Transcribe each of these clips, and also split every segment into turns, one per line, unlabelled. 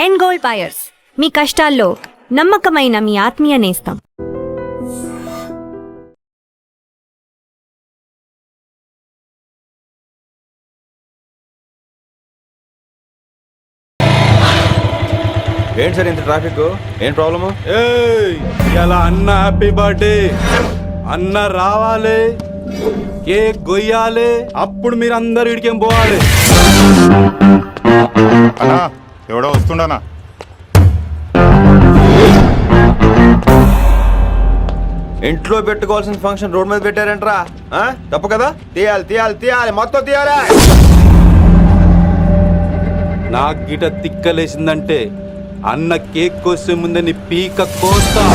End goal buyers, మీ కష్టాల్లో నమ్మకమైన మీ ఆత్మీయ నేస్తం.
ఏంటి సార్ ఇంత ట్రాఫిక్? ఏం ప్రాబ్లము?
ఇలా అన్న హ్యాపీ బర్త్డే అన్న రావాలి, కేక్ గొయ్యాలి, అప్పుడు మీరు అందరు ఇడికేం పోవాలి.
అన్నా ఎవడో వస్తుండనా?
ఇంట్లో పెట్టుకోవాల్సిన ఫంక్షన్ రోడ్ మీద పెట్టారంటరా? తప్పు కదా? తీయాలి తీయాలి తీయాలి, మొత్తం తీయాలి.
నాకు గిట తిక్కలేసిందంటే అన్న కేక్ కోసే ముందే నీ పీక కోస్తా.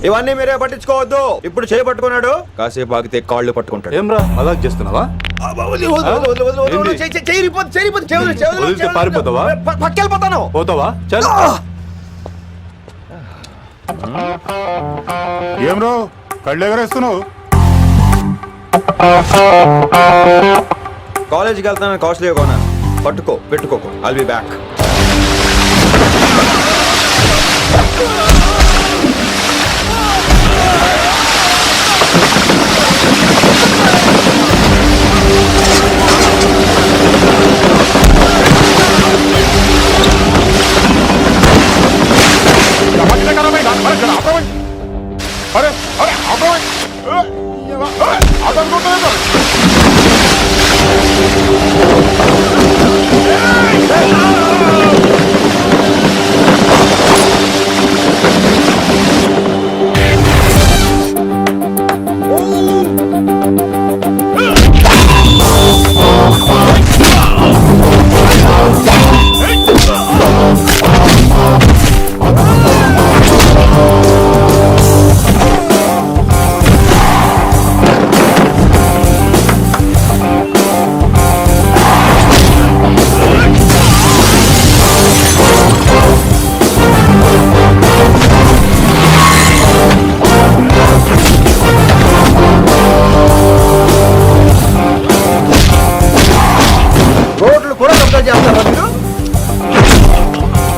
ఇవన్నీ మీరే పట్టించుకోవద్దు. ఇప్పుడు చేయి పట్టుకున్నాడు, కాసేపు ఆగితే కాళ్ళు పట్టుకుంటాడు.
ఏమ్రా మజాక్ చేస్తున్నావా? పారిపోతావా?
పక్కెళ్ళిపోతాను.
పోతావా? చల్.
ఏం రో కళ్ళు ఎగరేస్తున్నావు?
కాలేజీకి వెళ్తానని కాస్ట్లీ కొనా, పట్టుకో పెట్టుకోకు. I'll be back.
అరే అరే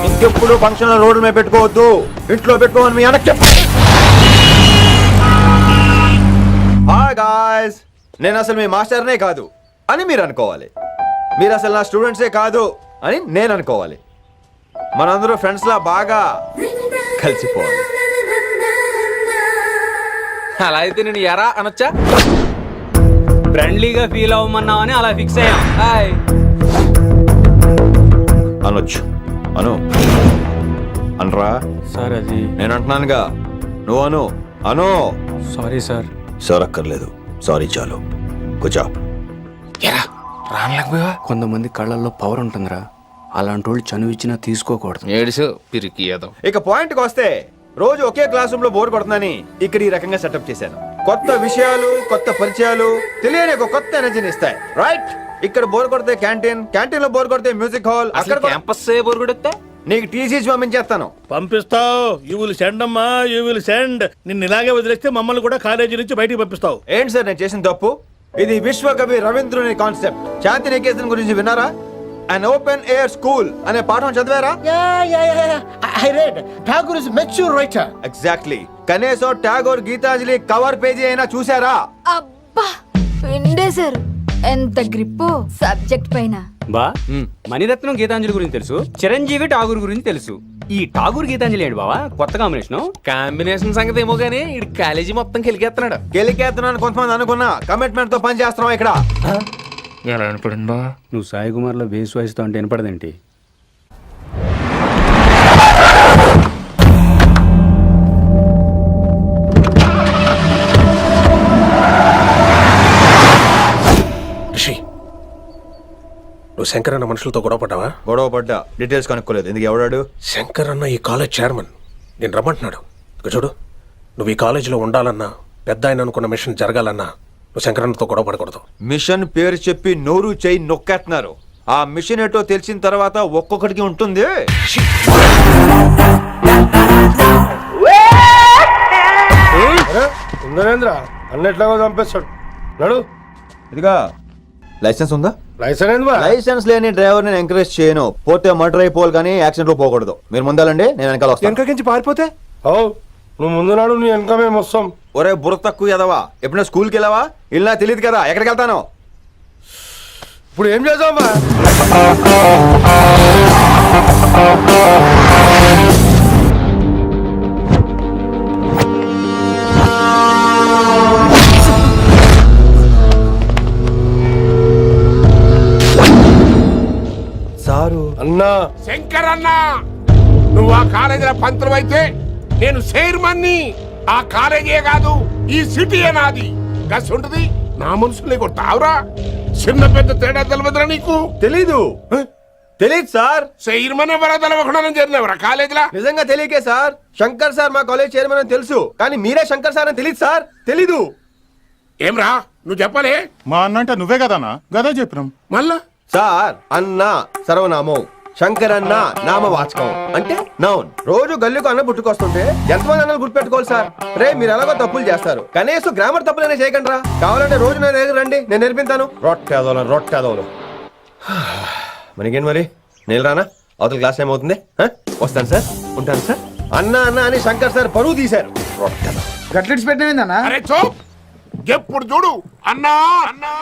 ఇంకెప్పుడు ఫంక్షన్ రోడ్ల మీద పెట్టుకోవద్దు, ఇంట్లో పెట్టుకోమని మీ అన్నకి చెప్పు. హాయ్ గాయ్స్, నేను అసలు మీ మాస్టర్నే కాదు అని మీరు అనుకోవాలి. మీరు అసలు నా స్టూడెంట్సే కాదు అని నేను అనుకోవాలి. మనందరూ ఫ్రెండ్స్ లా బాగా కలిసిపోవాలి.
అలా అయితే నేను ఎరా అనొచ్చా? ఫ్రెండ్లీగా ఫీల్ అవ్వమన్నావని అలా ఫిక్స్ అయ్యాం. హాయ్
అనొచ్చు, అను అనరా
సార్. అది
నేను అంటున్నానుగా, నువ్వు అను. అను.
Sorry sir.
సార్ అక్కర్లేదు, సారీ చాలు. కూర్చో.
కొంతమంది కళ్ళల్లో పవర్ ఉంటుందిరా, అలాంటి వాళ్ళు చనువు ఇచ్చినా తీసుకోకూడదు.
ఏడుసు పిరికి ఏదో.
ఇక పాయింట్కి వస్తే, రోజు ఒకే క్లాస్ రూమ్ లో బోర్ కొడుతుందని ఇక్కడ ఈ రకంగా సెటప్ చేశాను. కొత్త విషయాలు, కొత్త పరిచయాలు తెలియని ఒక కొత్త ఎనర్జీని ఇస్తాయి. రైట్? ఇక్కడ బోర్ కొడితే క్యాంటీన్, క్యాంటీన్ లో బోర్ కొడితే మ్యూజిక్ హాల్, అక్కడ
క్యాంపస్ బోర్ కొడితే
నీకు టీసీస్ పంపించేస్తాను.
పంపిస్తావు. యూ విల్ సెండ్ అమ్మా, యూ విల్ సెండ్. నిన్ను ఇలాగే వదిలేస్తే మమ్మల్ని కూడా కాలేజీ నుంచి బయటికి పంపిస్తావు.
ఏంటి సార్ నేను చేసిన తప్పు? ఇది విశ్వకవి రవీంద్రుని కాన్సెప్ట్. శాంతి నికేతన్ గురించి విన్నారా? అన్ ఓపెన్ ఎయిర్ స్కూల్ అనే పాఠం చదివారా?
I read. Tagore is a mature writer.
Exactly. కనీసం టాగోర్ గీతాంజలి కవర్ పేజీ అయినా చూసారా?
అబ్బా పిండేశారు. ఎంత గ్రిప్పు సబ్జెక్ట్ పైన.
బా మణిరత్నం గీతాంజలి గురించి తెలుసు, చిరంజీవి ఠాగూర్ గురించి తెలుసు. ఈ ఠాగూర్ గీతాంజలి ఏంటి బావా కొత్త
కాంబినేషన్ సంగతి ఏమో గానీ ఈ కాలేజీ మొత్తం కెలికేస్తున్నాడు.
గెలికేస్తున్నాను కొంతమంది అనుకున్నా, కమిట్మెంట్ తో పని చేస్తున్నాం ఇక్కడ.
ఎలా అనిపడిందా?
నువ్వు సాయి కుమార్ లో బేస్ వాయిస్తో అంటే వినపడదేంటి?
రిషి, నువ్వు శంకర్ అన్న మనుషులతో గొడవ పడ్డావా?
గొడవ పడ్డా, డీటెయిల్స్ కనుక్కోలేదు. ఎందుకు? ఎవడాడు?
శంకర్ అన్న ఈ కాలేజ్ చైర్మన్. నేను రమ్మంటున్నాడు. ఇక చూడు, నువ్వు ఈ కాలేజీలో ఉండాలన్నా, పెద్ద ఆయన అనుకున్న మిషన్ జరగాలన్నా నువ్వు శంకర్ అన్నతో గొడవ పడకూడదు.
మిషన్ పేరు చెప్పి నోరు చేయి నొక్కేస్తున్నారు. ఆ మిషన్ ఏటో తెలిసిన తర్వాత ఒక్కొక్కడికి ఉంటుంది.
ఉందనేంద్ర అన్నెట్లాగో చంపేస్తాడు నడు.
ఇదిగా లైసెన్స్ ఉందా?
లైసెన్స్
లైసెన్స్ లేని డ్రైవర్ నేను ఎంకరేజ్ చేయను. పోతే మర్డర్ అయిపోవాలి కానీ యాక్సిడెంట్ లో పోకూడదు. మీరు ముందాలండి, నేను వెనకాల వస్తాను.
వెనకకించి పారిపోతే
అవు నువ్వు ముందు నాడు నీ వెనక మేము వస్తాం.
ఒరే బుర్ర తక్కువ ఎదవా, ఎప్పుడైనా స్కూల్కి వెళ్ళావా? ఇలా తెలియదు కదా ఎక్కడికి వెళ్తాను.
ఇప్పుడు ఏం చేద్దామా?
సారు
అన్నా
శంకర్ అన్న, నువ్వు ఆ కాలేజీలో పంతులు అయితే నేను చైర్మన్ని. ఆ కాలేజీ కాదు ఈ సిటీ నాది. గస్ ఉంటుంది నా మనుషుల్ని కొడతావురా. చిన్న పెద్ద తేడా తెలవదురా నీకు?
తెలీదు తెలీదు సార్.
చైర్మన్ ఎవరో తెలవకుండా చేరినవరా కాలేజీలో?
నిజంగా తెలియకే సార్. శంకర్ సార్ మా కాలేజ్ చైర్మన్ అని తెలుసు, కానీ మీరే శంకర్ సార్ అని తెలియదు సార్. తెలీదు.
ఏమ్రా నువ్వు చెప్పలే?
మా అన్న అంటే నువ్వే కదన్నా, గదే చెప్పినాం.
మళ్ళా
సార్ అన్న సర్వనామం, శంకర్ అన్న నామవాచకం అంటే నౌన్. రోజు గల్లుకు అన్న పుట్టుకొస్తుంటే ఎంతమంది అన్నలు గుర్తుపెట్టుకోవాలి సార్. రే మీరు ఎలాగో తప్పులు చేస్తారు, కనీసం గ్రామర్ తప్పులనే చేయకండి రా. కావాలంటే రోజు నా దగ్గర రండి, నేను నేర్పిస్తాను. రొట్టెదోలు మనకేంటి మరి? నేను రానా? అవతల క్లాస్ టైం అవుతుంది. వస్తాను సార్, ఉంటాను సార్. అన్న అన్న అని శంకర్ సార్ పరువు తీశారు.
గట్లెట్స్ పెట్టిన
అరే చో, ఎప్పుడు చూడు అన్నా అన్నా.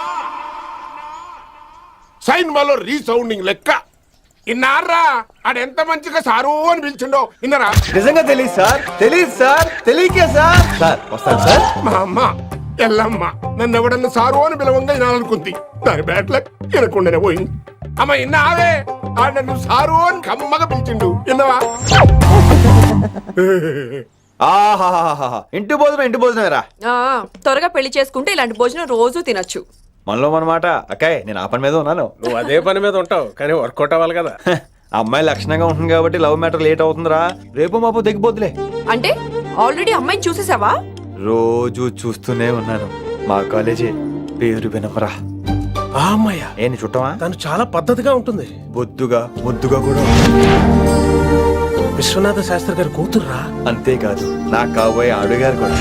సైన్ malo రీసౌండింగ్ లెక్క. ఇన్నారా ఆడెంత మంచిగా సారు అని పిలిచిండో ఇన్నరా?
నిజంగా తెలియదు సార్, తెలియదు సార్, తెలియకే సార్. సార్ వస్తాను సార్.
మా అమ్మ ఎల్లమ్మ నన్ను ఎవడన్నా సారు అని పిలవంగా వినాలనుకుంది. దాని బ్యాట్ల వినకుండానే పోయింది. అమ్మ ఇన్నావే, ఆడ నన్ను సారు అని కమ్మగా పిలిచిండు. విన్నవా?
ఆహాహాహా, ఇంటి భోజనం రా.
త్వరగా పెళ్లి చేసుకుంటే ఇలాంటి భోజనం రోజు తినొచ్చు.
మనలో మనమాట అక్కాయ్, నేను ఆ పని మీద ఉన్నాను.
నువ్వు అదే పని మీద ఉంటావు కానీ వర్కౌట్ అవ్వాలి కదా.
అమ్మాయి లక్షణంగా ఉంటుంది కాబట్టి లవ్ మ్యాటర్ లేట్ అవుతుందిరా. రేపు మాపు దిగిపోతులే.
అంటే ఆల్రెడీ అమ్మాయిని చూసేసావా?
రోజు చూస్తూనే ఉన్నాను. మా కాలేజీ పేరు వినమరా.
ఆ అమ్మాయ
ఏంటి చుట్టమా?
తను చాలా పద్ధతిగా ఉంటుంది.
బొద్దుగా ముద్దుగా కూడా.
విశ్వనాథ శాస్త్రి గారి కూతుర్రా.
అంతేకాదు నా కాబోయే ఆడుగారు కూడా.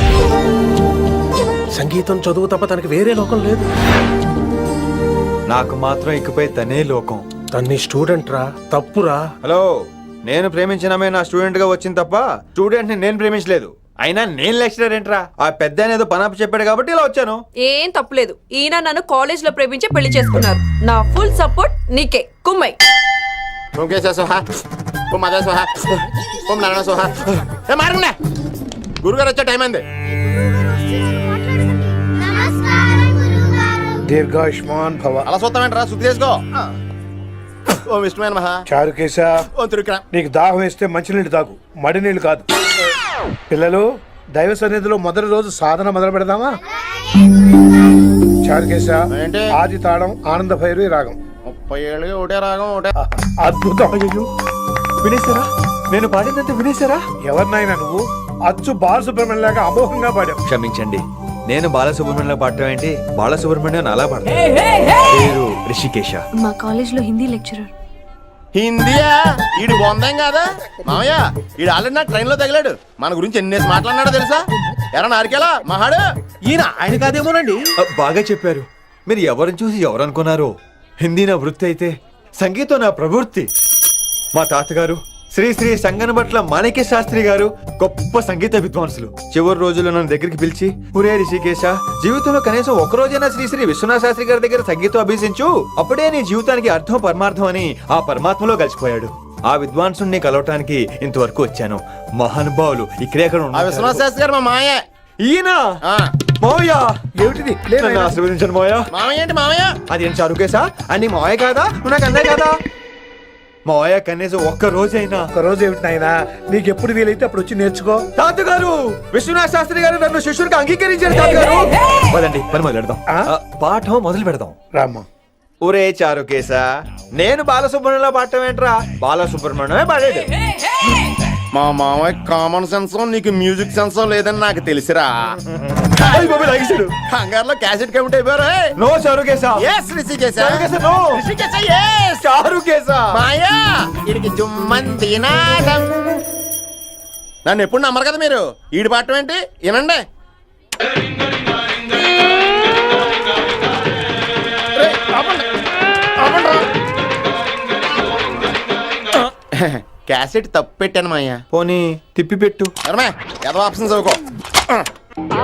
సంగీతం చదువు తప్ప తనకి వేరే లోకం లేదు.
నాకు మాత్రం ఇకపై తనే లోకం.
తన్ని స్టూడెంట్ రా, తప్పురా.
హలో, నేను ప్రేమించిన అమ్మాయి నా స్టూడెంట్ గా వచ్చింది తప్ప స్టూడెంట్ ని నేను ప్రేమించలేదు. అయినా నేను లెక్చరర్ ఏంట్రా? ఆ పెద్ద ఏదో పనాపు చెప్పాడు కాబట్టి ఇలా వచ్చాను.
ఏం తప్పులేదు. ఈయన నన్ను కాలేజ్ లో ప్రేమించి పెళ్లి చేసుకున్నారు. నా ఫుల్ సపోర్ట్ నీకే. కుమ్మై
గురుగారు వచ్చే టైం అంది.
దీర్ఘాయుష్మాన్ భవ.
అలా చూస్తామంటారా? శుద్ధి చేసుకో.
ఓ విష్ణుమైన మహా
చారుకేశ,
ఓ తిరుక్రా.
నీకు దాహం వేస్తే మంచినీళ్ళు తాగు, మడి నీళ్ళు కాదు. పిల్లలు, దైవ సన్నిధిలో మొదటి రోజు సాధన మొదలు పెడదామా? చారుకేశ,
ఏంటి?
ఆది తాళం ఆనంద భైరవి రాగం.
30 ఏళ్ళుగా ఒకటే రాగం ఒకటే.
అద్భుతం.
వినేశారా? నేను పాడిందంటే వినేశారా?
ఎవరినైనా నువ్వు అచ్చు బాలసుబ్రహ్మణ్యం లాగా అమోఘంగా పాడావు.
క్షమించండి, నేను బాలసుబ్రహ్మణ్యంలో పాడటం ఏంటి? బాలసుబ్రహ్మణ్యం అలా పాడతాను. పేరు రిషికేశ.
మా కాలేజ్ లో హిందీ లెక్చరర్.
హిందీయా? ఈడు బొందేం కాదా మామయ్య? ఈడు ఆల్రెడీ నా ట్రైన్ లో తగిలాడు. మన గురించి ఎన్నేసి మాట్లాడినాడో తెలుసా? ఎరా నారికేలా మహాడు
ఈయన ఆయన కాదేమోనండి.
బాగా చెప్పారు. మీరు ఎవరిని చూసి ఎవరు అనుకున్నారు? హిందీ నా వృత్తి అయితే సంగీతం నా ప్రవృత్తి. మా తాతగారు శ్రీ శ్రీ సంగనబట్ల మాణిక్య శాస్త్రి గారు గొప్ప సంగీత విద్వాంసులు. చివరి రోజుల్లో నన్ను దగ్గరికి పిలిచి, ఒరే రిషికేశ, జీవితంలో కనీసం ఒక రోజైనా శ్రీ శ్రీ విశ్వనాథ శాస్త్రి గారి దగ్గర సంగీతం అభ్యసించు, అప్పుడే నీ జీవితానికి అర్థం పరమార్థం అని ఆ పరమాత్మలో కలిసిపోయాడు. ఆ విద్వాంసుని కలవటానికి ఇంతవరకు వచ్చాను. మహానుభావులు ఇక్కడే
విశ్వనాథ శాస్త్రి గారు మా మాయ.
ఈయన మావయ్య.
ఏమిటిది?
నన్ను ఆశీర్వదించండి మావయ్య.
మామయ్య ఏంటి మామయ్య?
అదేం చారుకేశా? అని మావయ్య కాదా? నువ్వు నాకు అన్నయ్య కాదా? మావయ్య కనీసం ఒక్క రోజైనా.
ఒక రోజు ఏమిటి నాయనా, నీకు ఎప్పుడు వీలైతే అప్పుడు వచ్చి నేర్చుకో.
తాతగారు, విశ్వనాథ శాస్త్రి గారు నన్ను శిష్యుడిగా అంగీకరించారు. తాతగారు పదండి, పని మొదలు పెడదాం. పాఠం మొదలు పెడదాం.
రామ్మా.
ఒరే చారుకేశా, నేను బాలసుబ్రహ్మణ్యంలో పాడటం ఏంట్రా? బాలసుబ్రహ్మణ్యమే పాడాడు.
మా మామయ్య కామన్ సెన్స్ నీకు మ్యూజిక్ సెన్స్ లేదని నాకు తెలిసిరా. హంగార్లో క్యాసెట్ కమిట్ అయిపోయారా?
No Charukesha.
Yes Rishikesha.
No
Rishikesha yes.
Charukesha.
మాయా వీడికి జుమ్మంది నాదం. నన్ను ఎప్పుడు నమ్మరు కదా మీరు. ఈడి పాడటం ఏంటి? వినండి. క్యాసెట్ తప్పు పెట్టాను మాయ్యా.
పోనీ తిప్పి పెట్టు.
ఏదో ఆప్షన్ చదువుకో.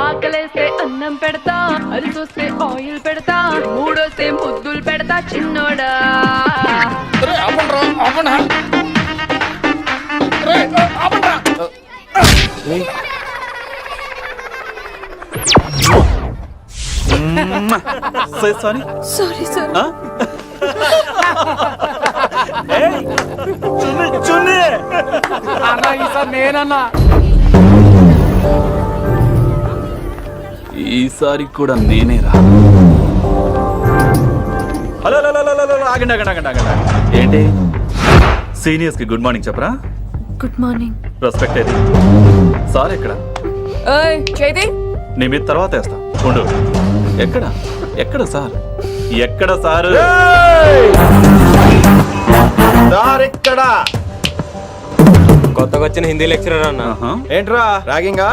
ఆకలేస్తే అన్నం పెడతా, అరిచొస్తే ఆయిల్ పెడతా, మూడొస్తే ముద్దులు పెడతా చిన్నోడా.
Sorry
sorry sir.
నేనన్నా
ఈసారి కూడా నేనేరా. హలో హలో హలో హలో ఆగండి ఆగండి ఆగండి ఆగండి. ఏంటి సీనియర్స్ కి గుడ్ మార్నింగ్ చెప్పరా?
Good morning.
రెస్పెక్ట్ ఏది? సార్ ఎక్కడ?
చేతి
నీ మీద తర్వాత వేస్తా ఉండు. ఎక్కడ ఎక్కడ సార్? ఎక్కడ సార్?
ఇక్కడ
కొత్తగా వచ్చిన హిందీ లెక్చరర్ అన్న.
ఏంట్రా ర్యాగింగా?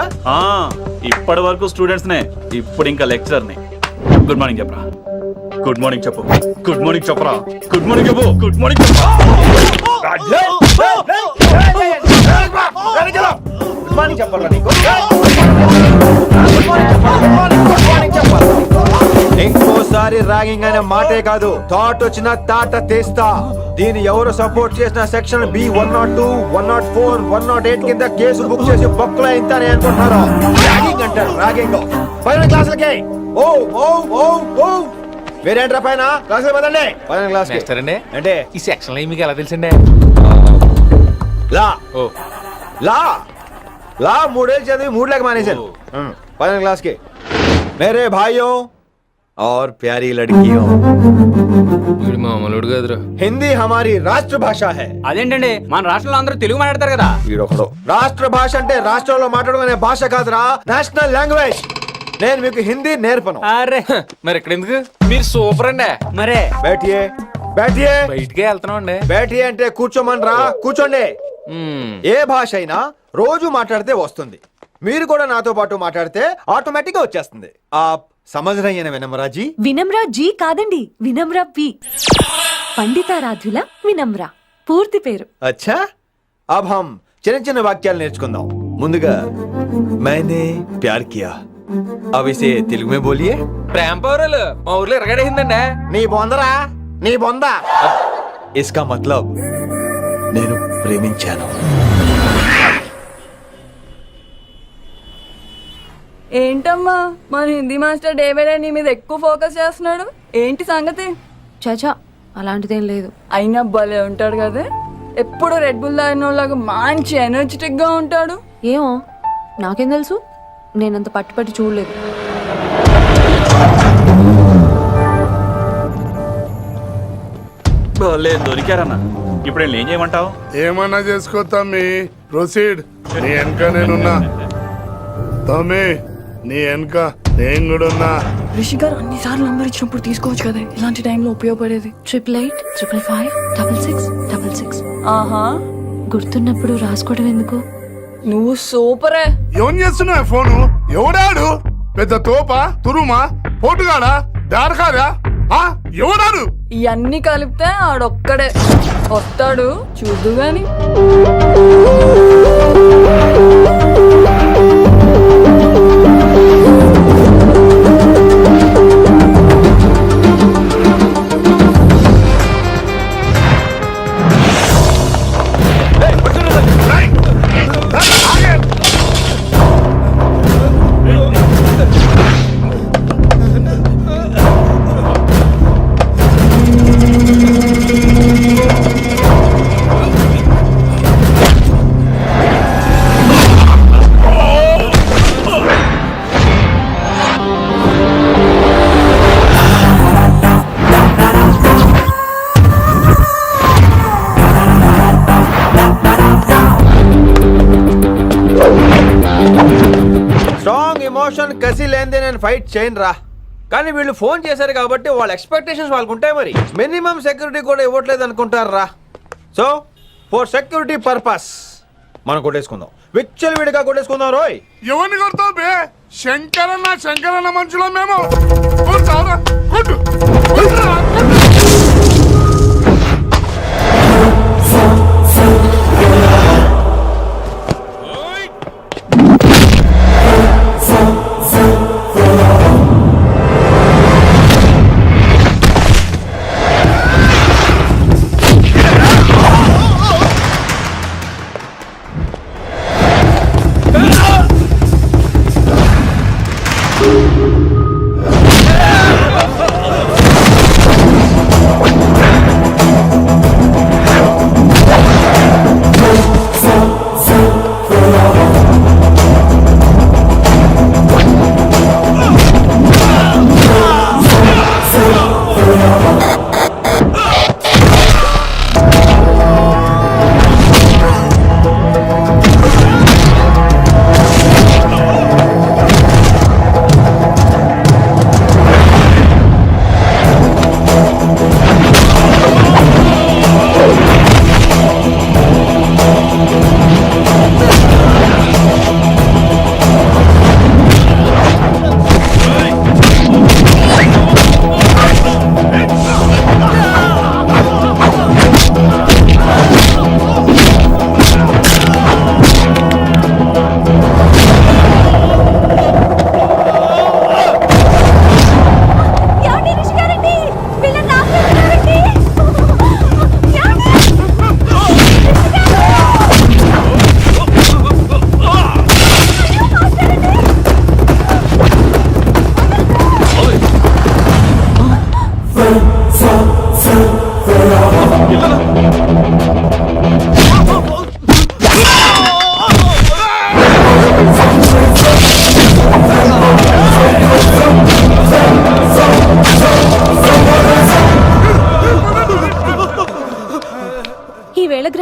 ఇప్పటి వరకు స్టూడెంట్స్ నే, ఇప్పుడు ఇంకా లెక్చరర్ ని. గుడ్ మార్నింగ్ చెప్పరా. గుడ్ మార్నింగ్ చెప్పు. గుడ్ మార్నింగ్ చెప్పరా. గుడ్ మార్నింగ్ చెప్పు. గుడ్ మార్నింగ్ చెప్పు.
ఇంకోసారి ర్యాగింగ్ అనే మాటే కాదు, థాట్ వచ్చిన తాట తీస్తా. దీన్ని ఎవరు సపోర్ట్ చేసిన సెక్షన్ బి 102, 104, 108 కింద కేసు బుక్ చేసి బొక్కలో ఇంతనే అనుకుంటున్నారు. ర్యాగింగ్ అంటారు ర్యాగింగ్. పైన క్లాసులకి ఓ ఓ ఓ ఓ మీరేంట్రా పైన క్లాసులు పదండి. పైన క్లాస్
అండి
అంటే
ఈ సెక్షన్ లో మీకు ఎలా తెలిసిండే?
లా
ఓ
లా లా 3 ఏళ్ళు చదివి 3 लाख మానేశాను. పైన क्लास के मेरे भाइयों और प्यारी लड़कियों,
వీడు మామూలుడు కదరా.
हिंदी हमारी राष्ट्र भाषा है.
అదేంటండి మన రాష్ట్రంలో అందరూ తెలుగు మాట్లాడతారు కదా.
ఈడొకడు రాష్ట్ర భాష అంటే రాష్ట్రంలో మాట్లాడుకునే భాష కాదురా, నేషనల్ లాంగ్వేజ్. నేను మీకు హిందీ నేర్పను.
అరే
మరి ఇక్కడ ఎందుకు? మీరు సూపర్ అండి.
మరే
बैठिए बैठिए
బయటికే వెళ్తున్నాం అండి.
बैठिए అంటే కూర్చోమనరా, కూర్చోండి. ఏ భాష అయినా రోజు మాట్లాడితే వస్తుంది. మీరు కూడా నాతో పాటు మాట్లాడితే ఆటోమేటిక్ గా వచ్చేస్తుంది. ఆప్ సమझ रही हैं ना विनम्रा जी?
వినమ్రా జీ కాదండి, వినమ్రా పి. పండితారాధ్యుల వినమ్రా పూర్తి పేరు.
अच्छा अब हम చిన్న చిన్న వాక్యాలు నేర్చుకుందాం. ముందుగా मैंने प्यार किया. अब इसे తెలుగు में बोलिए.
ప్రేమ పౌరులు మా ఊర్లో ఎరగడేసిందండి.
నీ బొందరా, నీ బొంద. इसका मतलब నేను ప్రేమించాను.
ఏంటమ్మా మన Hindi master day by day నీ మీద ఎక్కువ ఫోకస్ చేస్తున్నాడు, ఏంటి సంగతి?
చాచా అలాంటిదేం లేదు.
అయినా భలే ఉంటాడు కదా, ఎప్పుడు రెడ్ బుల్ తాగినోళ్ళగా మంచి ఎనర్జెటిక్ గా ఉంటాడు.
ఏమో నాకేం తెలుసు, నేనంత పట్టి చూడలేదు.
దొరికారన్నా. ఇప్పుడు ఏం చేయమంటావు?
ఏమన్నా చేసుకో తమ్మి, ప్రొసీడ్. నీ వెనక నేనున్నా తమ్మి, నీ వెనక నేను కూడా ఉన్నా.
రిషి గారు అన్నిసార్లు నంబర్ ఇచ్చినప్పుడు తీసుకోవచ్చు కదా, ఇలాంటి టైంలో ఉపయోగపడేది.
88555666.
ఆహా,
గుర్తున్నప్పుడు రాసుకోవడం ఎందుకు?
నువ్వు సూపరే.
ఏం చేస్తున్నావు ఫోను? ఎవడాడు? పెద్ద తోప, తురుమా, పోటుగాడా, దారకారా? ఎవడాడు?
ఇవన్నీ కలిపితే ఆడొక్కడే వస్తాడు, చూద్దు గాని.
స్ట్రాంగ్ ఎమోషన్ కసి లేనిదే నేను ఫైట్ చేయను రా. కానీ వీళ్ళు ఫోన్ చేశారు కాబట్టి వాళ్ళ ఎక్స్పెక్టేషన్స్ వాళ్ళకు ఉంటాయి. మరి మినిమం సెక్యూరిటీ కూడా ఇవ్వట్లేదు అనుకుంటారు రా. సో ఫర్ సెక్యూరిటీ పర్పస్ మనం కొట్టేసుకుందాం, విచ్చలు విడిగా కొట్టేసుకుందాం. రోయ్
ఎవరిని కొడతావు బే? శంకరన్న మనుషులం మేము. కొడతావురా? కొట్టు. కొట్టురా, కొట్టు.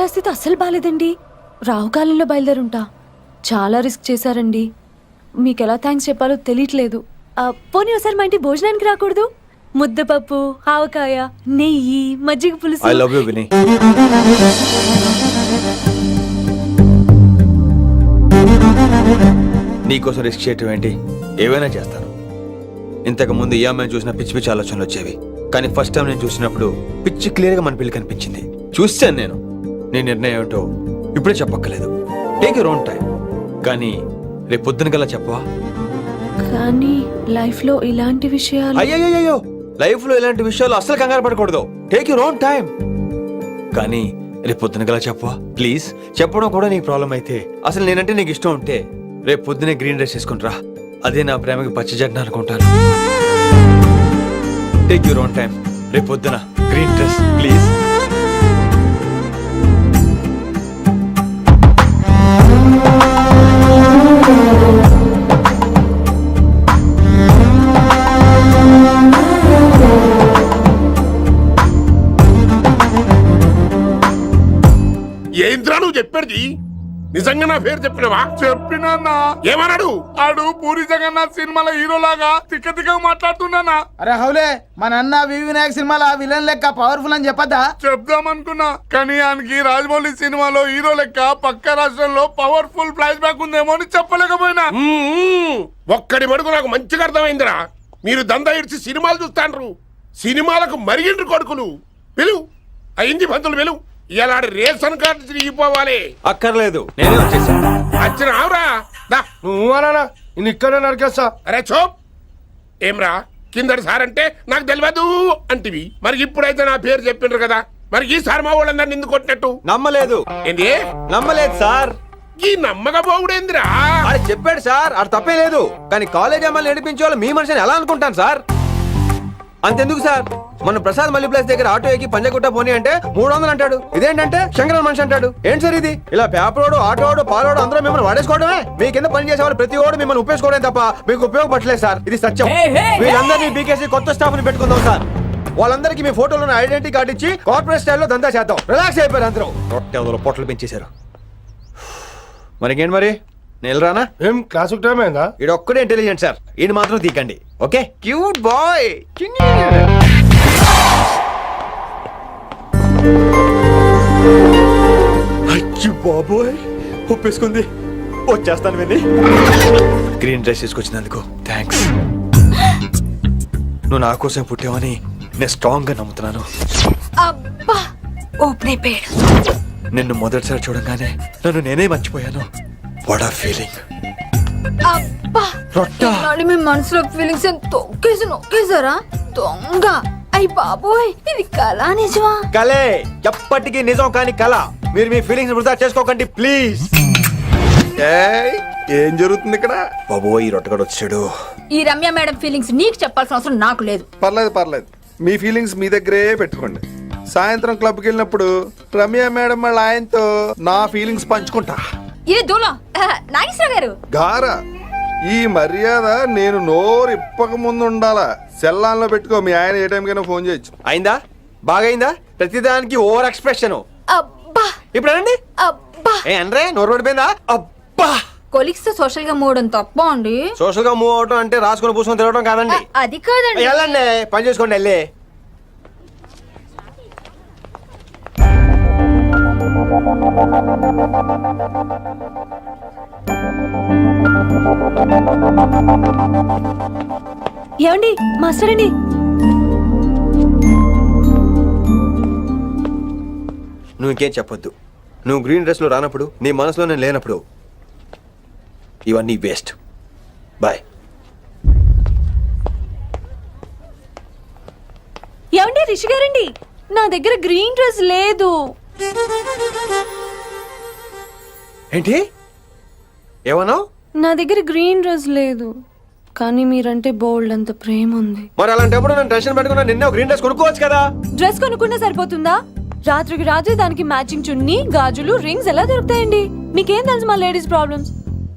పరిస్థితి అస్సలు బాలేదండి. రావుకాలంలో బయలుదేరుంటా. చాలా రిస్క్ చేశారండి. మీకు ఎలా థ్యాంక్స్ చెప్పాలో తెలియట్లేదు. పోనీ ఒకసారి మా ఇంటి భోజనానికి రాకూడదు? ముద్దపప్పు, ఆవకాయ, నెయ్యి, మజ్జిగ
ఐ
పులుసు.
లవ్ యూ విని. నీకోసం రిస్క్ చేయటం ఏంటి? ఏవైనా చేస్తాను. ఇంతకు ముందు ఈ అమ్మాయిని చూసిన పిచ్చి పిచ్చి ఆలోచనలు వచ్చేవి, కానీ ఫస్ట్ టైం నేను చూసినప్పుడు పిచ్చి క్లియర్గా మన పిల్లి కనిపించింది. చూశాను నేను. నీ నిర్ణయం ఏమిటో ఇప్పుడే చెప్పక్కర్లేదు. Take your own time. కానీ రేపు పొద్దున కల్లా చెప్పవా?
కానీ లైఫ్ లో ఇలాంటి విషయాలు.
అయ్యో, లైఫ్ లో ఇలాంటి విషయాలు అస్సలు కంగారు పడకూడదు. Take your own time. కానీ రేపు పొద్దున గల చెప్పవా ప్లీజ్? చెప్పడం కూడా నీకు ప్రాబ్లం అయితే, అసలు నేనంటే నీకు ఇష్టం ఉంటే రేపు పొద్దునే గ్రీన్ డ్రెస్ వేసుకుంటారా. అదే నా ప్రేమకి పచ్చ జెండా అనుకుంటాను. Take your own time. రేపు పొద్దున గ్రీన్ డ్రెస్ ప్లీజ్.
ఏంద్రా నువ్వు చెప్పేది? నిజంగా నా పేరు చెప్పినవా?
చెప్పినా
ఏమన్నాడు?
ఆడు పూరి జగన్నాథ్ సినిమాలో హీరోలాగా తిక్క తిక్క మాట్లాడుతున్నానా?
అరే హౌలే మన అన్న వినాయక్ సినిమాలో విలన్ లెక్క పవర్ఫుల్ అని చెప్పద్దా?
చెప్దామనుకున్నా, కానీ ఆయనకి రాజమౌళి సినిమాలో హీరో లెక్క పక్క రాష్ట్రంలో పవర్ఫుల్ ఫ్లాష్ బ్యాక్ ఉందేమో అని చెప్పలేకపోయినా.
ఒక్కడి మడుగు నాకు మంచిగా అర్థమైందిరా. మీరు దందా ఇడిచి సినిమాలు చూస్తాండ్రు. సినిమాలకు మరిగిండ్రు కొడుకులు. పిలువు అయింది పంతులు పిలువు. ఇలా రేషన్ కార్డు తిరిగిపోవాలి.
అక్కర్లేదు, నేనే వచ్చేసాను.
వచ్చిన ఆవురా.
నువ్వు అనా నేను ఇక్కడ నరికేస్తా.
అరే చోప్. ఏమ్రా కిందటి సార్ అంటే నాకు తెలియదు అంటివి. మరి ఇప్పుడైతే నా పేరు చెప్పిండ్రు కదా, మరి ఈసారి మా వాళ్ళందరినీ ఎందుకు కొట్టినట్టు?
నమ్మలేదు.
ఏంది?
నమ్మలేదు సార్.
ఈ నమ్మకపోవుడేందిరా?
అది చెప్పాడు సార్, అది తప్పే లేదు. కానీ కాలేజ్ అమ్మాయిలు నడిపించే వాళ్ళు మీ మనిషిని ఎలా అనుకుంటాను సార్? అంతెందుకు సార్, మన ప్రసాద్ మల్లి ప్లేస్ దగ్గర ఆటో ఎక్కి పంజగుట్ట పోనీ అంటే 300 అంటాడు. ఇదేంటంటే శంకరన్ మనిషి అంటాడు. ఏంటి సార్ ఇది? ఇలా పేపరోడు, ఆటోడు, పాలోడు అందరూ మిమ్మల్ని వాడేసుకోవడమే. మీ కింద పని చేసేవాళ్ళు ప్రతి ఓడు మిమ్మల్ని ఉపయోగించుకోవడం తప్ప మీకు ఉపయోగపడలేదు సార్. ఇది సత్యం. వీళ్ళందరినీ బీకేసి కొత్త స్టాఫ్ ని పెట్టుకుందాం సార్. వాళ్ళందరికీ మీ ఫోటోలను ఐడెంటిటీ కార్డు ఇచ్చి కార్పొరేట్ స్టైల్లో దందా చేద్దాం. రిలాక్స్ అయిపోయారు అందరూ. రొట్టె పొట్టలు పెంచేశారు. మరికేంటి మరి నేను రానా?
ఏం క్లాస్ టైం అయిందా?
ఈడు ఒక్కడే ఇంటెలిజెంట్ సార్, ఈయన మాత్రం తీకండి. ఓకే? Cute boy. అయ్యో బాబోయ్, ఒప్పేసుకుంది. వచ్చేస్తాను విని. గ్రీన్ డ్రెస్ తీసుకొచ్చినందుకు థ్యాంక్స్. నువ్వు నా కోసం పుట్టావని నేను స్ట్రాంగ్ గా నమ్ముతున్నాను.
అబ్బా ఓపెన్ అయిపోయాడు.
నిన్ను మొదటిసారి చూడంగానే నన్ను నేనే మర్చిపోయాను. వాట్ ఆ ఫీలింగ్.
అబ్బా
రొట్ట.
నాడు మీ మనసులో ఫీలింగ్స్ తొక్కేసి నొక్కేసారా దొంగ? అయ్యి బాబోయ్, ఇది కళ నిజమా?
కలే, ఎప్పటికీ నిజం కాని కళ. మీరు మీ ఫీలింగ్స్ వృధా చేసుకోకండి ప్లీజ్.
ఏం జరుగుతుంది ఇక్కడ?
బాబోయ్, ఈ రొట్టగడు వచ్చాడు.
ఈ రమ్య మేడం ఫీలింగ్స్ నీకు చెప్పాల్సిన అవసరం నాకు లేదు.
పర్లేదు, మీ ఫీలింగ్స్ మీ దగ్గరే పెట్టుకోండి. సాయంత్రం క్లబ్కి వెళ్ళినప్పుడు రమ్య మేడం వాళ్ళ ఆయనతో నా ఫీలింగ్స్ పంచుకుంటా.
ఇది దూలం నాగేశ్వర గారు.
గారా, ఈ మర్యాద నేను నోరు ఇప్పక ముందు ఉండాలా. సెల్లాన్లో పెట్టుకో, మీ ఆయన ఏ టైంకైనా ఫోన్ చేయొచ్చు.
అయిందా? బాగైందా? ప్రతిదానికి ఓవర్ ఎక్స్ప్రెషన్.
అబ్బా
ఇప్పుడు అనండి.
అబ్బా
ఏ అనరే, నోరు పడిపోయిందా? అబ్బా.
కొలిక్స్ తో సోషల్ గా మూవడం తప్ప అండి.
సోషల్ గా మూవ్ అవటం అంటే రాసుకొని పూసుకొని తిరగడం కాదండి.
అది కాదండి.
వెళ్ళండి, పని చేసుకోండి వెళ్ళి.
ఏమండి మాస్టర్ అండి,
నువ్వు ఇంకేం చెప్పొద్దు. నువ్వు గ్రీన్ డ్రెస్ లో రానప్పుడు, నీ మనసులో నేను లేనప్పుడు ఇవన్నీ వేస్ట్. బాయ్.
ఏమండి రిషి గారండి, నా దగ్గర గ్రీన్ డ్రెస్ లేదు.
ఏంటి ఏమన్నావు?
నా దగ్గర గ్రీన్ డ్రెస్ లేదు, కానీ మీరంటే బోల్డ్ అంత ప్రేమ ఉంది.
మరి అలాంటప్పుడు నేను టెన్షన్ పెట్టుకున్నా, నిన్నే గ్రీన్ డ్రెస్ కొనుక్కోవచ్చు కదా.
డ్రెస్ కొనుక్కున్నా సరిపోతుందా? రాత్రికి రాత్రి దానికి మ్యాచింగ్ చున్నీ, గాజులు, రింగ్స్ ఎలా దొరుకుతాయండి? మీకేం తెలుసు మా లేడీస్ ప్రాబ్లమ్స్?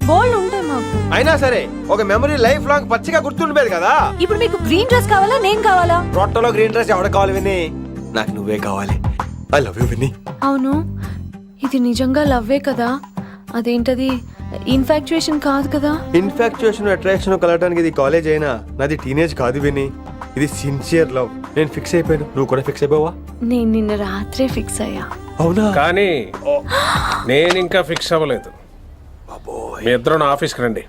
బోల్డ్ ఉంటాయి మాకు.
అయినా సరే ఒక మెమరీ లైఫ్ లాంగ్ పచ్చిగా గుర్తుండిపోయేది కదా.
ఇప్పుడు మీకు గ్రీన్ డ్రెస్ కావాలా, నేను కావాలా?
రొట్టలో గ్రీన్ డ్రెస్ ఎవడ కావాలి విని? నాకు నువ్వే కావాలి. ఐ లవ్ యూ విని.
అవును, ఇది నిజంగా లవ్వే కదా? అదేంటది ఇన్ఫాక్చుయేషన్ కాదు కదా?
ఇన్ఫాక్చుయేషన్ అట్రాక్షన్ కలగడానికి ఇది కాలేజ్ అయినా నాది టీనేజ్ కాదు విని, ఇది సిన్సియర్ లవ్. నేను ఫిక్స్ అయిపోయాను, నువ్వు కూడా ఫిక్స్ అయిపోవా?
నేను నిన్న రాత్రే ఫిక్స్ అయ్యా.
అవునా?
కానీ నేను ఇంకా ఫిక్స్ అవ్వలేదు. మీ ఇద్దరు నా ఆఫీస్కి రండి.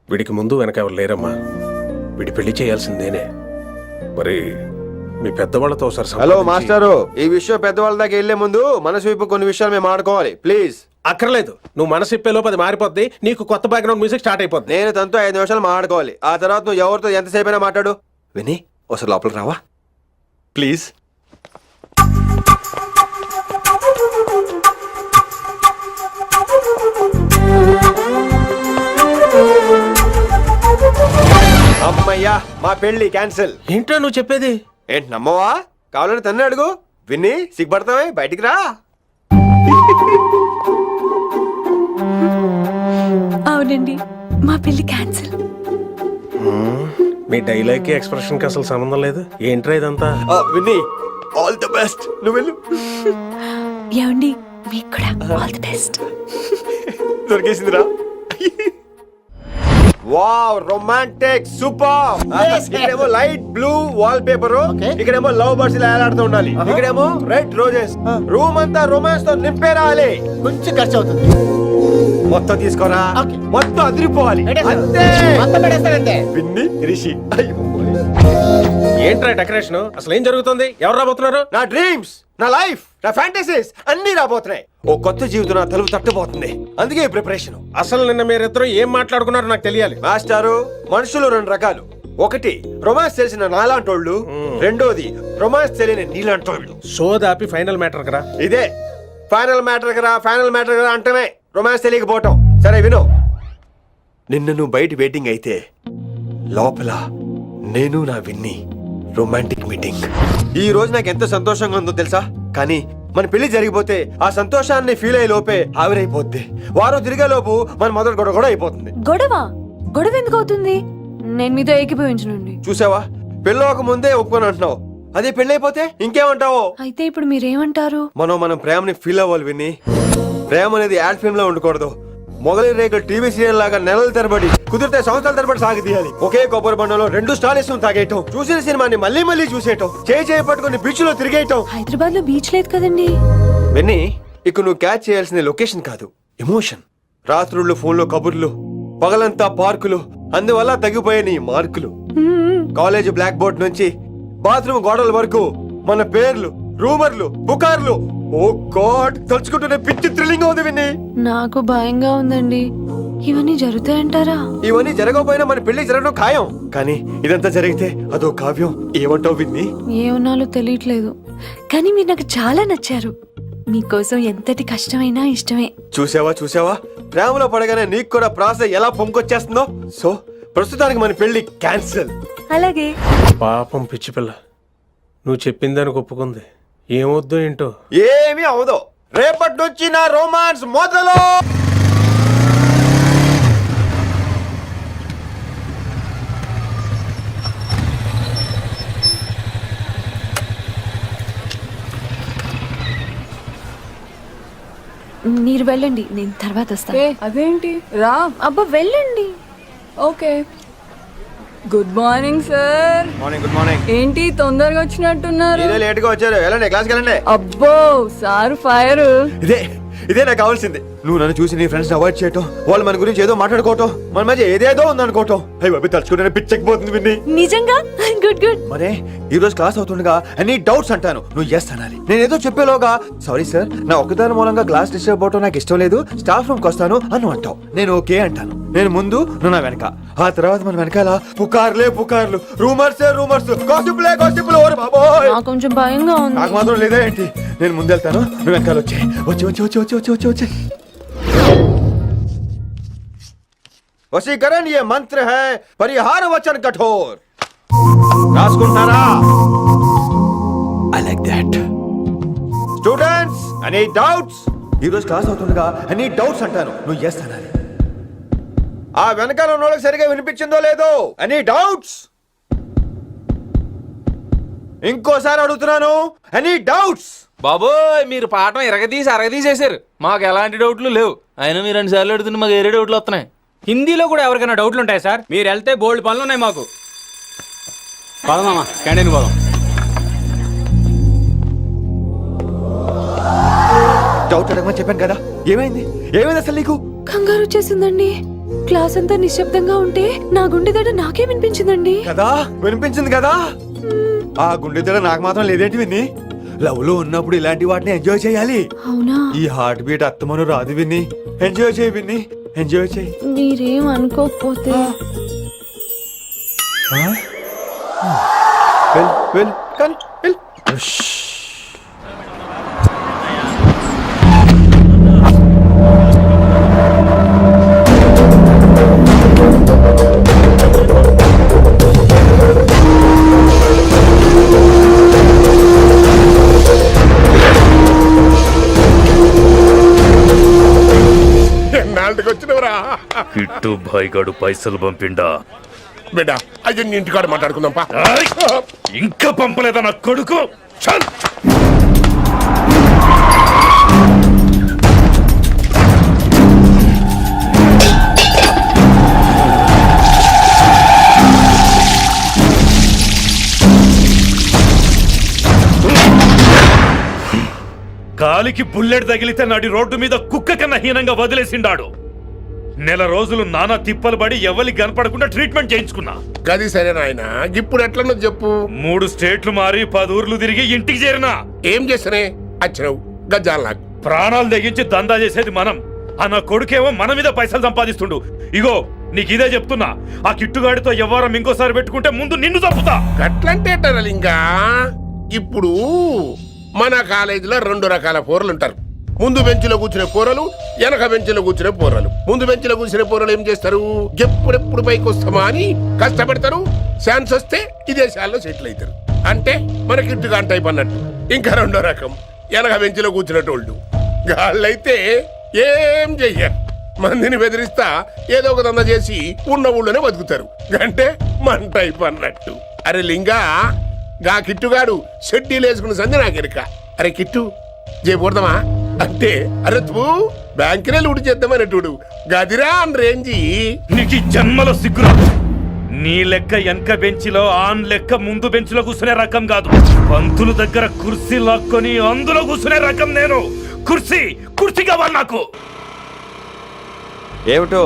వీడికి ముందు వెనక ఎవరు లేరమ్మా. వీడి పెళ్లి చేయాల్సిందేనే. మరి మీ పెద్దవాళ్ళతో ఒకసారి
హలో
సంప్రదించి-
మాస్టారు, ఈ విషయం పెద్దవాళ్ళ దాకా వెళ్లే ముందు మనసు వైపు కొన్ని విషయాలు మేము ఆడుకోవాలి ప్లీజ్.
అక్కర్లేదు, నువ్వు మనసు ఇప్పే లోపు అది మారిపోద్ది. నీకు కొత్త బ్యాక్గ్రౌండ్ మ్యూజిక్ స్టార్ట్ అయిపోద్ది.
నేను తనతో 5 నిమిషాలు మాట్లాడుకోవాలి. ఆ తర్వాత నువ్వు ఎవరితో ఎంతసేపు అయినా మాట్లాడు. విని ఒకసారి లోపలికి రావా ప్లీజ్? అమ్మయ్యా, మా పెళ్లి క్యాన్సిల్.
ఏంటో నువ్వు చెప్పేది?
ఏంటి నమ్మవా? కావాలంటే తన్నే అడుగు. విన్ని సిగ్గుపడతావే, బయటికి రా.
అవునండి, మా పెళ్లి క్యాన్సిల్.
మీ డైలాగ్ కి ఎక్స్ప్రెషన్ కి అసలు సంబంధం లేదు. ఏంట్రా ఇదంతా?
విన్ని ఆల్ ది బెస్ట్. నువ్వు వెళ్ళు.
ఏమండి, మీకు కూడా ఆల్ ది బెస్ట్.
దొరికేసిందిరా. Wow, romantic, super. ఇక్కడేమో లైట్ బ్లూ వాల్ పేపర్, ఇక్కడేమో లవ్ బర్డ్స్ ఇలా ఏలాడుతూ ఉండాలి, ఇక్కడేమో రెడ్ రోజెస్. రూమ్ అంతా రొమాన్స్ తో నింపే రావాలి.
కొంచెం ఖర్చు అవుతుంది.
మొత్తం తీసుకోరా, మొత్తం అదిరిపోవాలి. అంతే. విన్ని రిషి.
ఏంట్రా డెకరేషన్? అసలు ఏం జరుగుతుంది? ఎవరు రాబోతున్నారు?
నా డ్రీమ్స్, నా లైఫ్, నా ఫ్యాంటసీస్ అన్ని రాబోతున్నాయి. ఓ కొత్త జీవితం నా తలుపు తట్టబోతుంది. అందుకే ప్రిపరేషన్.
అసలు నిన్న మీరిద్దరు ఏం మాట్లాడుకున్నారో నాకు తెలియాలి.
మాస్టారు, మనుషులు 2 రకాలు. ఒకటి రొమాన్స్ తెలిసిన నాలాంటోళ్ళు, రెండోది రొమాన్స్ తెలియని నీలాంటోళ్ళు.
సోదాపి ఫైనల్ మ్యాటర్ కదా.
ఇదే ఫైనల్ మ్యాటర్ కదా. ఫైనల్ మ్యాటర్ కదా అంటమే రొమాన్స్ తెలియకపోవటం. సరే విను, నిన్న నువ్వు బయట వెయిటింగ్ అయితే లోపల నేను నా విన్ని రొమాంటిక్ మీటింగ్. ఈ రోజు నాకు ఎంత సంతోషంగా ఉందో తెలుసా? కానీ మన పెళ్లి జరిగిపోతే ఆ సంతోషాన్ని ఫీల్ అయ్యే లోపే ఆవిరైపోద్ది. వారం తిరిగే లోపు మన మొదటి గొడవ కూడా అయిపోతుంది.
గొడవ? గొడవ ఎందుకు అవుతుంది? నేను మీతో ఏకీభవించనండి.
చూసావా, పెళ్ళవక ముందే ఒప్పుకొని అంటున్నావు, అదే పెళ్లి అయిపోతే ఇంకేమంటావో?
అయితే ఇప్పుడు మీరేమంటారు?
మనం ప్రేమని ఫీల్ అవ్వాలి విని. ప్రేమ అనేది యాడ్ ఫిల్మ్ లో ఉండకూడదు. మొగలి రేకులు టీవీ సీరియల్ లాగా నెలల తరబడి, కుదిరితే సంవత్సరాల తరబడి సాగి తీయాలి. ఒకే కొబ్బరి బండంలో 2 స్టాలిస్ తాగేయటం, చూసిన సినిమాని మళ్ళీ మళ్ళీ చూసేయటం, చేయి పట్టుకుని బీచ్ లో తిరిగేయటం.
హైదరాబాద్ లో బీచ్ లేదు కదండి.
విన్ని, ఇక నువ్వు క్యాచ్ చేయాల్సిన లొకేషన్ కాదు, ఎమోషన్. రాత్రుళ్ళు ఫోన్లో కబుర్లు, పగలంతా పార్కులు, అందువల్ల తగ్గిపోయే నీ మార్కులు. కాలేజ్ బ్లాక్ బోర్డ్ నుంచి బాత్రూమ్ గోడల వరకు మన పేర్లు, రూమర్లు, పుకార్లు. ఓ గాడ్, తలుచుకుంటూనే పిచ్చి థ్రిల్లింగ్ ఉంది విన్ని.
నాకు భయంగా ఉందండి. ఇవన్నీ జరుగుతాయంటారా?
ఇవన్నీ జరగకపోయినా మన పెళ్లి జరగడం ఖాయం. కానీ ఇదంతా జరిగితే అదో కావ్యం. ఏమంటావు విన్ని?
ఏమన్నాలో తెలియట్లేదు, కానీ మీరు నాకు చాలా నచ్చారు. మీకోసం ఎంతటి కష్టమైనా ఇష్టమే.
చూసావా, ప్రేమలో పడగానే నీకు కూడా ప్రాసెస్ ఎలా పొంకొచ్చేస్తుందో. సో ప్రస్తుతానికి మన పెళ్లి క్యాన్సిల్.
అలాగే.
పాపం పిచ్చి పిల్ల, నువ్వు చెప్పిందానికి ఒప్పుకుంది. ఏమొద్దు ఏంటో.
ఏమీ అవదో. రేపటి నుంచి నా రొమాన్స్ మొదలు.
మీరు వెళ్ళండి, నేను తర్వాత వస్తాను.
అదేంటి రా.
అబ్బా వెళ్ళండి.
Okay. Good morning sir.
Morning. Good morning.
ఏంటి తొందరగా వచ్చినట్టున్నారు?
మీరే లేట్ గా వచ్చారు. వెళ్ళండి, క్లాస్కి వెళ్ళండి.
అబ్బో సార్ ఫైర్.
ఇదే నాకు కావాల్సింది. నువ్వు నన్ను చూసి నీ ఫ్రెండ్స్ అవాయిడ్ చేయటం, వాళ్ళు మన గురించి ఏదో మాట్లాడుకోవటం, మన మధ్య ఏదేదో ఉందనుకోవటం. అయ్యి బాబు, తలుచుకుంటే పిచ్చెక్కిపోతుంది విన్ని.
నిజంగా? Good good.
మరే ఈ రోజు క్లాస్ అవుతుండగా ఎనీ డౌట్స్ అంటాను, నువ్వు ఎస్ అనాలి. నేను ఏదో చెప్పేలోగా సారీ సార్, నా ఒకదాని మూలంగా క్లాస్ డిస్టర్బ్ అవటం నాకు ఇష్టం లేదు, స్టాఫ్ రూమ్కి వస్తాను అని అంటావు. నేను ఓకే అంటాను. నేను ముందు, నువ్వు నా వెనక. ఆ తర్వాత మన వెనకాల పుకార్లు, రూమర్స్, గాసిప్లే. ఓరే బాబోయ్,
నాకు కొంచెం భయంగా ఉంది.
నాకు మాత్రం లేదా ఏంటి? నేను ముందెళ్తాను, నువ్వు వెనకాల వచ్చే. వశీకరణ ये मंत्र है, परिहार वचन कठोर. రాసుకుంటారా? I like that. Students, any doubts? ఈ రోజు క్లాస్ అవుతుండగా ఎనీ డౌట్స్ అంటాను, నువ్వు ఎస్ అనాలి. ఆ వెనకాల ఉన్న వాళ్ళకి సరిగా వినిపించిందో లేదో? Any doubts? ఇంకోసారి అడుగుతున్నాను, ఎనీ డౌట్స్?
బాబోయ్ మీరు పాఠం అరగదీసేశారు. మాకు ఎలాంటి డౌట్లు లేవు. అయినా మీరు 2 సార్లు అడుగుతుంటే మాకు ఏరే డౌట్లు వస్తున్నాయి.
హిందీలో కూడా ఎవరికైనా డౌట్లు ఉంటాయి సార్? మీరు వెళ్తే బోల్డ్ పనులు ఉన్నాయి మాకు. పదమా క్యాంటీన్ పోదాం.
డౌట్ అడగమని చెప్పాను కదా, ఏమైంది అసలు నీకు?
కంగారు వచ్చేసిందండి. క్లాస్ అంతా నిశ్శబ్దంగా ఉంటే నా గుండె దడ నాకే వినిపించిందండి.
కదా వినిపించింది కదా, ఆ గుండె దగ్గర నాకు మాత్రం లేదేంటి విన్ని? లవ్ లో ఉన్నప్పుడు ఇలాంటి వాటిని ఎంజాయ్ చేయాలి.
అవునా?
ఈ హార్ట్ బీట్ అత్తమను రాదు విన్ని. ఎంజాయ్ చేయి విన్ని, ఎంజాయ్ చేయి.
మీరేం అనుకోకపోతే
వెల్ కానీ వెల్.
ఎన్నాళ్ళకి వచ్చినవరా
కిట్టు భాయ్ గాడు పైసలు పంపిండా?
బిడ్డ అయ్యో నీ ఇంటికాడ మాట్లాడుకుందాం పా.
ఇంకా పంపలేదా నా కొడుకు? చల్. కాలికి బుల్లెట్ తగిలితే నాటి రోడ్డు మీద కుక్క కన్నా హీనంగా వదిలేసిండాడు. నెల రోజులు నానా తిప్పలు పడి ఎవరికి కనపడకుండా ట్రీట్మెంట్ చేయించుకున్నా.
గది సరే నాయన, ఇప్పుడు ఎట్లన్నో చెప్పు.
3 స్టేట్లు మారి 10 ఊర్లు తిరిగి ఇంటికి చేరినా.
ఏం చేస్తానే వచ్చినావు గజ్జాలు నాకు.
ప్రాణాలు తెగించి దందా చేసేది మనం. ఆ నా కొడుకేమో మన మీద పైసలు సంపాదిస్తుండు. ఇగో నీకు ఇదే చెప్తున్నా, ఆ కిట్టుగాడితో ఎవరం ఇంకోసారి పెట్టుకుంటే ముందు నిన్ను చంపుతా.
గట్లంటే ఇంకా ఇప్పుడు మన కాలేజీలో 2 రకాల పోరలు ఉంటారు. ముందు బెంచ్లో కూర్చునే పోరలు, వెనక బెంచ్లో కూర్చునే పోరలు. ముందు బెంచ్లో కూర్చునే పోరలు ఏం చేస్తారు? ఎప్పుడెప్పుడు పైకి వస్తామా అని కష్టపడతారు. ఛాన్స్ వస్తే విదేశాల్లో సెటిల్ అవుతారు. అంటే మన కిట్టుగా టైప్ అన్నట్టు. ఇంకా 2వ రకం వెనక బెంచ్లో కూర్చునేటోళ్ళు. వాళ్ళైతే ఏం చెయ్యరు, మందిని బెదిరిస్తా ఏదో ఒక దంద చేసి ఉన్న ఊళ్ళోనే బతుకుతారు. అంటే మన టైప్ అన్నట్టు. అరే లింగా, గా కిట్టుగాడు షెడ్డీలు వేసుకున్న సంది నాకెరక. అరే కిట్టు చేయకూడదామా అంటే, అరే తూ బ్యాంకునే లూటి చేద్దామనేటోడు గదిరా అని రేంజి.
నీకు ఈ జన్మలో సిగ్గురాదు. నీ లెక్క వెనక బెంచిలో ఆన్ లెక్క ముందు బెంచ్లో కూర్చునే రకం కాదు. పంతుల దగ్గర కుర్చీ లాక్కొని అందులో కూర్చునే రకం నేను. కుర్చీ కావాలి నాకు.
ఏమిటో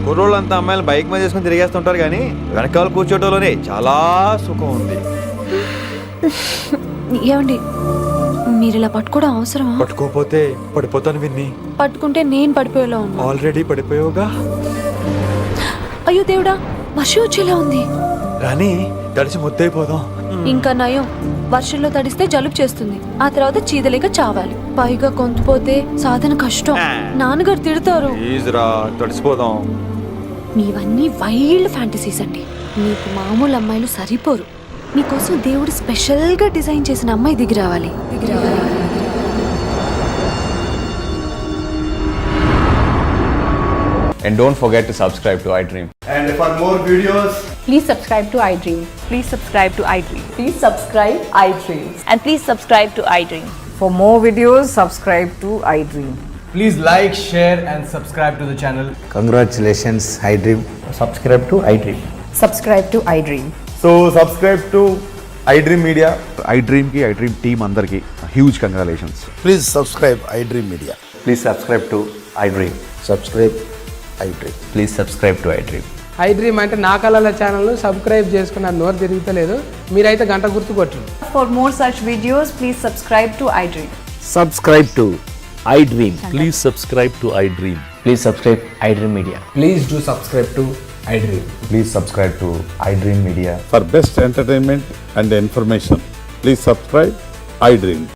కుర్రోళ్ళంతా అమ్మాయిలు బైక్ మీద చేసుకుని తిరిగేస్తుంటారు కానీ వెనకాల కూర్చోటంలోనే చాలా సుఖం ఉంది.
ఏమండి, మీరు ఇలా పట్టుకోవడం అవసరమా?
పట్టుకోపోతే పడిపోతాను విన్ని.
పట్టుకుంటే నేను పడిపోయేలా ఉన్నా.
ఆల్రెడీ పడిపోయావుగా.
అయ్యో దేవుడా, వర్షం వచ్చేలా ఉంది.
రాని తడిసి ముద్దైపోదాం.
ఇంకా నయం, వర్షంలో తడిస్తే జలుబు చేస్తుంది, ఆ తర్వాత చీదలేక చావాలి. పైగా కొంతపోతే సాధన కష్టం, నాన్నగారు తిడతారు.
ప్లీజ్ రా, తడిసిపోదాం.
మీవన్నీ వైల్డ్ ఫ్యాంటసీస్ అండి. మీకు మామూలు అమ్మాయిలు సరిపోరు. మీకోసం దేవుడు స్పెషల్ గా డిజైన్ చేసిన అమ్మాయి దిగి రావాలి.
And don't forget to subscribe to iDream.
And for more videos,
Please subscribe to iDream.
Please subscribe to iDream.
Please subscribe iDream.
And please subscribe to iDream.
For more videos, subscribe to iDream.
Please like, share, and subscribe to the channel.
Congratulations iDream.
Subscribe to iDream.
Subscribe to iDream.
So subscribe to iDream Media. iDream ki iDream team andarki huge congratulations.
Please subscribe iDream media.
Please subscribe to iDream.
Subscribe iDream.
Please subscribe to iDream.
iDream అంటే నా కళల channel subscribe చేసుకున్న నోరు తిరుగుతలేదు. మీరైతే గంట గుర్తు కొట్టండి.
For more such videos, please subscribe to iDream.
Subscribe to iDream.
Please subscribe to iDream.
Please subscribe iDream Media.
Please do subscribe to iDream.
Please subscribe to iDream Media.
For best entertainment and information please subscribe iDream.